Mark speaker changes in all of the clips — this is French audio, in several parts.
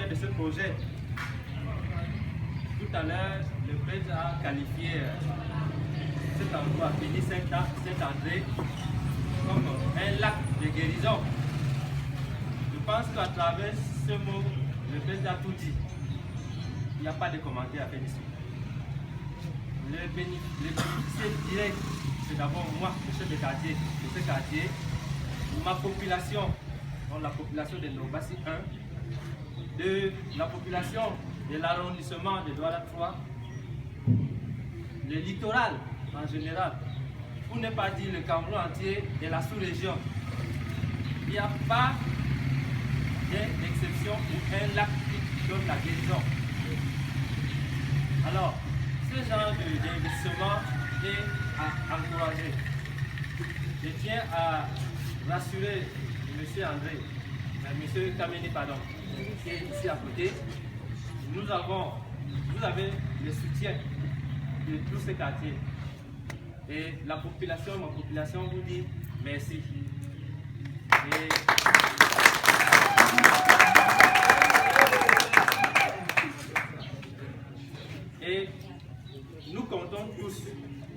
Speaker 1: de ce projet. Tout à l'heure, le prêtre a qualifié cet endroit appelé Saint-André comme un lac de guérison. Je pense qu'à travers ce mot, le prêtre a tout dit. Il n'y a pas de commentaire à faire ici. Le bénéficiaire direct, c'est d'abord moi, le chef de quartier de ce quartier, ma population, donc la population de Nobassi 1, de la population de l'arrondissement de Douala 3, le littoral en général, pour ne pas dire le Cameroun entier et la sous-région. Il n'y a pas d'exception ou un lac qui donne la guérison. Alors, ce genre d'investissement est à encourager. Je tiens à rassurer M. Kameni, pardon, qui est ici à côté. Vous avez le soutien de tous ces quartiers. Et ma population vous dit merci. Et nous comptons tous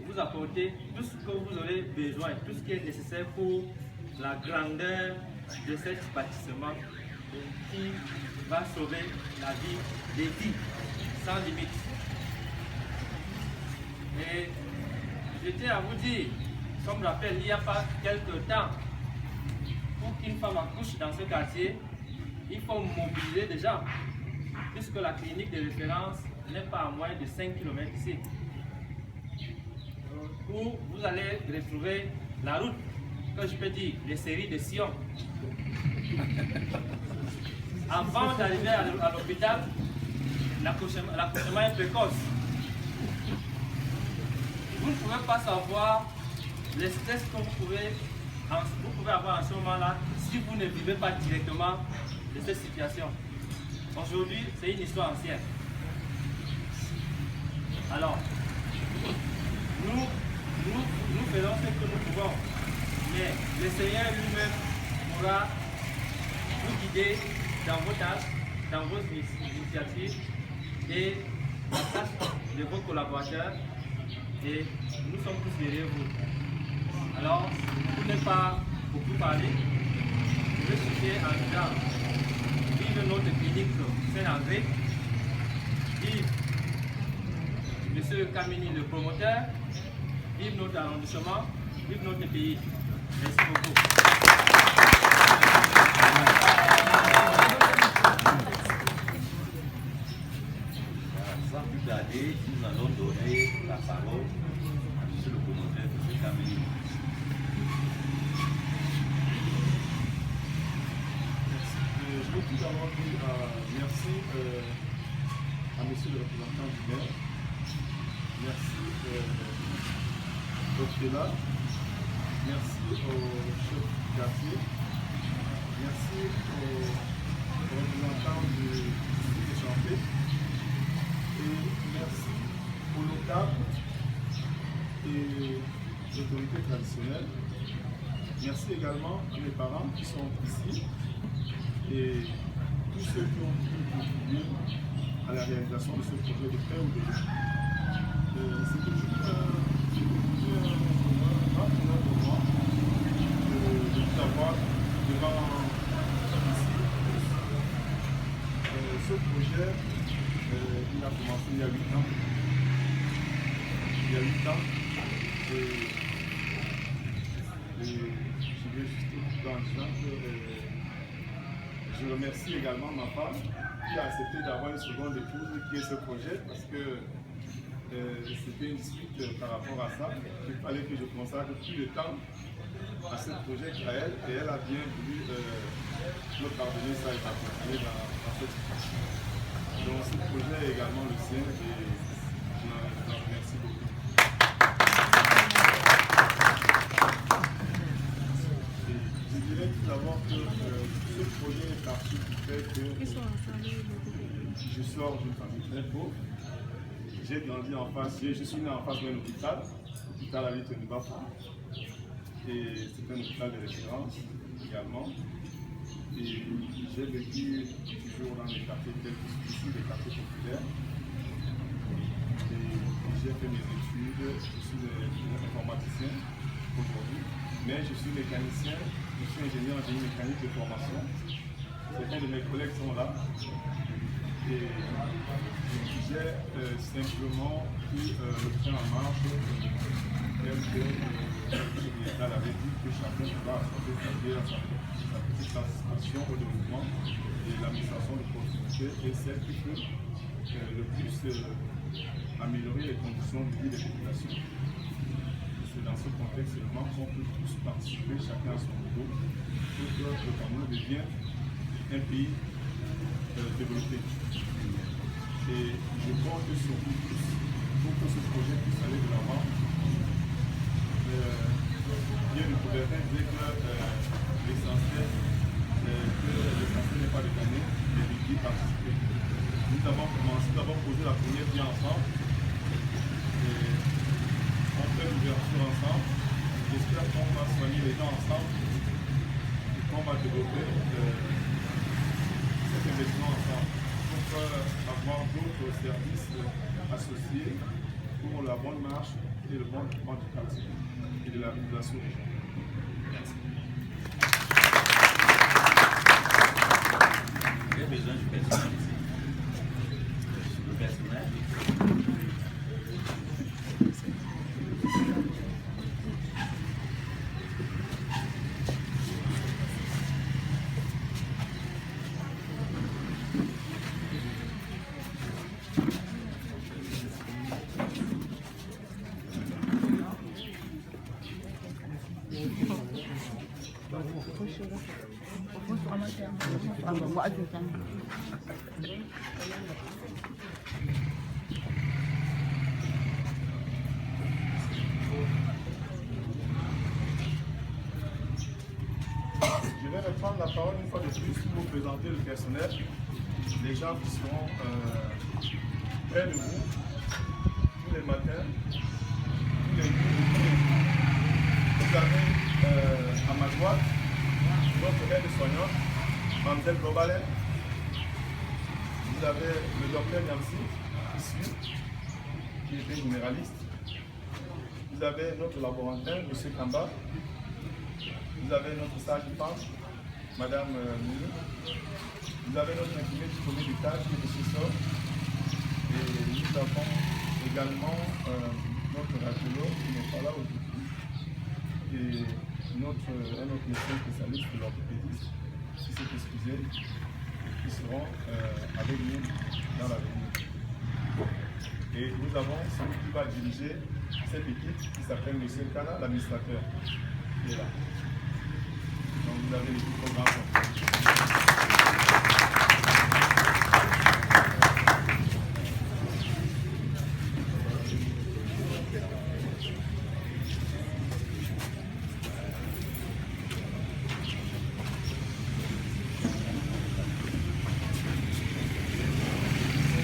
Speaker 1: vous apporter tout ce que vous aurez besoin, tout ce qui est nécessaire pour la grandeur de cet bâtiment qui va sauver la vie des vies sans limite. Et je tiens à vous dire, comme rappel, il n'y a pas quelque temps, pour qu'une femme accouche dans ce quartier, il faut mobiliser des gens, puisque la clinique de référence n'est pas à moins de 5 km ici. Où vous allez retrouver la route, que je peux dire, les séries de Sion. Avant d'arriver à l'hôpital, l'accouchement est précoce. Vous ne pouvez pas savoir le stress que vous pouvez avoir en ce moment-là si vous ne vivez pas directement de cette situation. Aujourd'hui, c'est une histoire ancienne. Alors, nous faisons ce que nous pouvons, mais le Seigneur lui-même pourra vous guider dans vos tâches, dans vos initiatives et la tâche de vos collaborateurs, et nous sommes tous derrière vous. Alors, pour ne pas beaucoup parler, je vais citer en disant, vive notre clinique Saint-André, vive M. Kameni le promoteur, vive notre arrondissement, vive notre pays. Merci beaucoup.
Speaker 2: Sans plus tarder, nous allons donner la parole à M. le promoteur, M. Kameni.
Speaker 3: Je veux tout d'abord dire merci à M. le représentant du maire. Merci Doctela, merci au chef du quartier, merci aux représentants du district de Champé et merci aux notables et aux autorités traditionnelles. Merci également à mes parents qui sont ici et tous ceux qui ont pu contribuer à la réalisation de ce projet de près ou de loin. C'est toujours un honneur pour moi de vous avoir devant ici. Ce projet, il a commencé il y a 8 ans. Il y a 8 ans. Et je vais juste dans le disant que je remercie également ma femme qui a accepté d'avoir une seconde épouse qui est ce projet parce que c'était une dispute par rapport à ça. Il fallait que je consacre plus de temps à ce projet qu'à elle, et elle a bien voulu me pardonner ça et m'accompagner dans cette situation. Donc ce projet est également le sien et je l'en remercie beaucoup. Et je dirais tout d'abord que ce projet est parti du fait que je sors d'une famille très pauvre. J'ai grandi en face, je suis né en face d'un hôpital à l'île de Bafou. Et c'est un hôpital de référence également. Et j'ai vécu toujours dans les quartiers tels qu'ici, les quartiers populaires. Et j'ai fait mes études, je suis informaticien aujourd'hui, mais je suis mécanicien, je suis ingénieur en génie mécanique de formation. Certains de mes collègues sont là. Et j'ai simplement pris le train en marche tel que l'État l'avait dit que chacun doit accorder sa petite participation au développement et l'administration de proximité est celle qui peut le plus améliorer les conditions de vie des populations. C'est dans ce contexte seulement qu'on peut tous participer, chacun à son niveau, pour que le Cameroun devienne un pays développé. Et je compte sur vous tous pour que ce projet puisse aller de l'avant. Bien le gouvernement dit que l'essentiel n'est pas de gagner, mais d'y participer. Nous avons commencé, nous avons posé la première pierre ensemble. Et on fait l'ouverture ensemble. J'espère qu'on va soigner les gens ensemble et qu'on va développer cet investissement ensemble pour avoir d'autres services associés pour la bonne marche et le bon développement du quartier et de la population. Merci.
Speaker 2: J'ai besoin du personnel ici. Le personnel.
Speaker 3: Je vais reprendre la parole une fois de plus pour vous présenter le personnel, les gens qui seront près de vous tous les matins, tous les jours. Vous avez à ma droite votre aide-soignante, Mme Globalet. Vous avez le docteur Yancy, ici, qui était généraliste. Vous avez notre laborantin, M. Kamba. Vous avez notre sage-femme, Mme Mouni. Vous avez notre infirmier du premier étage, qui est M. Sor. Et nous avons également notre radiologue qui n'est pas là aujourd'hui. Et un autre médecin spécialiste de l'orthopédiste, qui s'est excusé, qui seront avec nous dans l'avenir. Et nous avons celui qui va diriger cette équipe qui s'appelle M. Kana, l'administrateur, qui est là. Donc vous avez l'équipe programme.